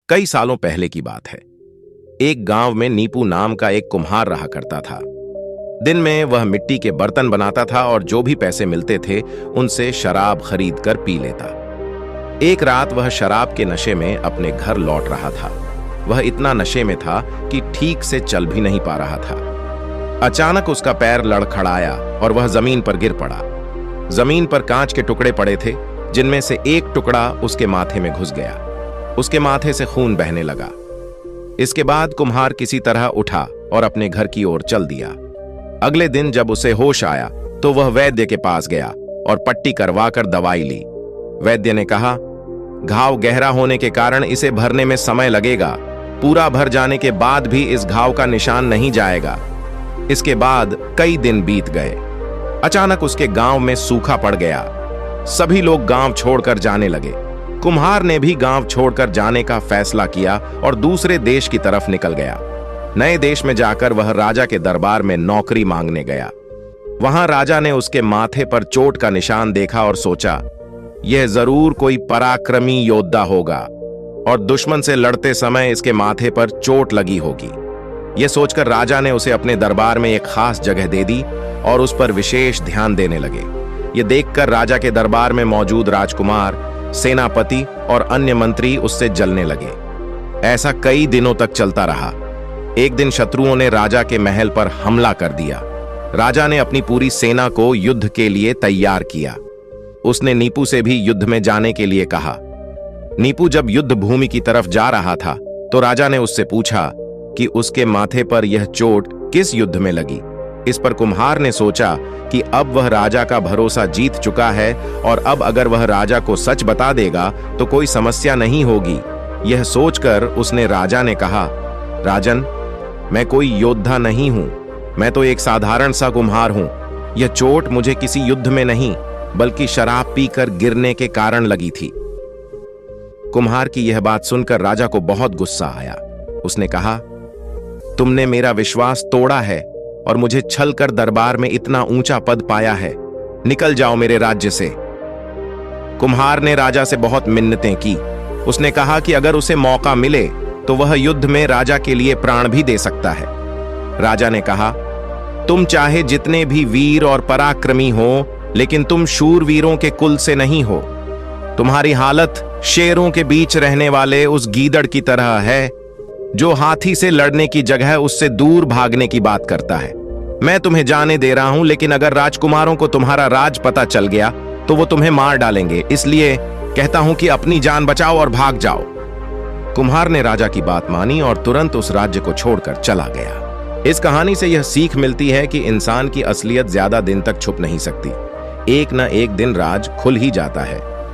कई सालों पहले की बात है। एक गांव में नीपू नाम का एक कुम्हार रहा करता था। दिन में वह मिट्टी के बर्तन बनाता था और जो भी पैसे मिलते थे उनसे शराब खरीद कर पी लेता। एक रात वह शराब के नशे में अपने घर लौट रहा था। वह इतना नशे में था कि ठीक से चल भी नहीं पा रहा था। अचानक उसका पैर लड़खड़ाया और वह जमीन पर गिर पड़ा। जमीन पर कांच के टुकड़े पड़े थे, जिनमें से एक टुकड़ा उसके माथे में घुस गया। उसके माथे से खून बहने लगा। इसके बाद कुम्हार किसी तरह उठा और अपने घर की ओर चल दिया। अगले दिन जब उसे होश आया तो वह वैद्य के पास गया और पट्टी करवाकर दवाई ली। वैद्य ने कहा, घाव गहरा होने के कारण इसे भरने में समय लगेगा। पूरा भर जाने के बाद भी इस घाव का निशान नहीं जाएगा। इसके बाद कई दिन बीत गए। अचानक उसके गांव में सूखा पड़ गया। सभी लोग गांव छोड़कर जाने लगे। कुम्हार ने भी गांव छोड़कर जाने का फैसला किया और दूसरे देश की तरफ निकल गया। नए देश में जाकर वह राजा के दरबार में नौकरी मांगने गया। वहां राजा ने उसके माथे पर चोट का निशान देखा और सोचा, यह जरूर कोई पराक्रमी योद्धा होगा और दुश्मन से लड़ते समय इसके माथे पर चोट लगी होगी। यह सोचकर राजा ने उसे अपने दरबार में एक खास जगह दे दी और उस पर विशेष ध्यान देने लगे। यह देखकर राजा के दरबार में मौजूद राजकुमार, सेनापति और अन्य मंत्री उससे जलने लगे। ऐसा कई दिनों तक चलता रहा। एक दिन शत्रुओं ने राजा के महल पर हमला कर दिया। राजा ने अपनी पूरी सेना को युद्ध के लिए तैयार किया। उसने नीपू से भी युद्ध में जाने के लिए कहा। नीपू जब युद्ध भूमि की तरफ जा रहा था तो राजा ने उससे पूछा कि उसके माथे पर यह चोट किस युद्ध में लगी। इस पर कुम्हार ने सोचा कि अब वह राजा का भरोसा जीत चुका है और अब अगर वह राजा को सच बता देगा तो कोई समस्या नहीं होगी। यह सोचकर उसने राजा ने कहा, राजन, मैं कोई योद्धा नहीं हूं, मैं तो एक साधारण सा कुम्हार हूं। यह चोट मुझे किसी युद्ध में नहीं बल्कि शराब पीकर गिरने के कारण लगी थी। कुम्हार की यह बात सुनकर राजा को बहुत गुस्सा आया। उसने कहा, तुमने मेरा विश्वास तोड़ा है और मुझे छल कर दरबार में इतना ऊंचा पद पाया है। निकल जाओ मेरे राज्य से। कुम्हार ने राजा से बहुत मिन्नतें की। उसने कहा कि अगर उसे मौका मिले तो वह युद्ध में राजा के लिए प्राण भी दे सकता है। राजा ने कहा, तुम चाहे जितने भी वीर और पराक्रमी हो, लेकिन तुम शूरवीरों के कुल से नहीं हो। तुम्हारी हालत शेरों के बीच रहने वाले उस गीदड़ की तरह है जो हाथी से लड़ने की जगह उससे दूर भागने की बात करता है। मैं तुम्हें जाने दे रहा हूं, लेकिन अगर राजकुमारों को तुम्हारा राज पता चल गया तो वो तुम्हें मार डालेंगे। इसलिए कहता हूं कि अपनी जान बचाओ और भाग जाओ। कुम्हार ने राजा की बात मानी और तुरंत उस राज्य को छोड़कर चला गया। इस कहानी से यह सीख मिलती है कि इंसान की असलियत ज्यादा दिन तक छुप नहीं सकती। एक न एक दिन राज खुल ही जाता है।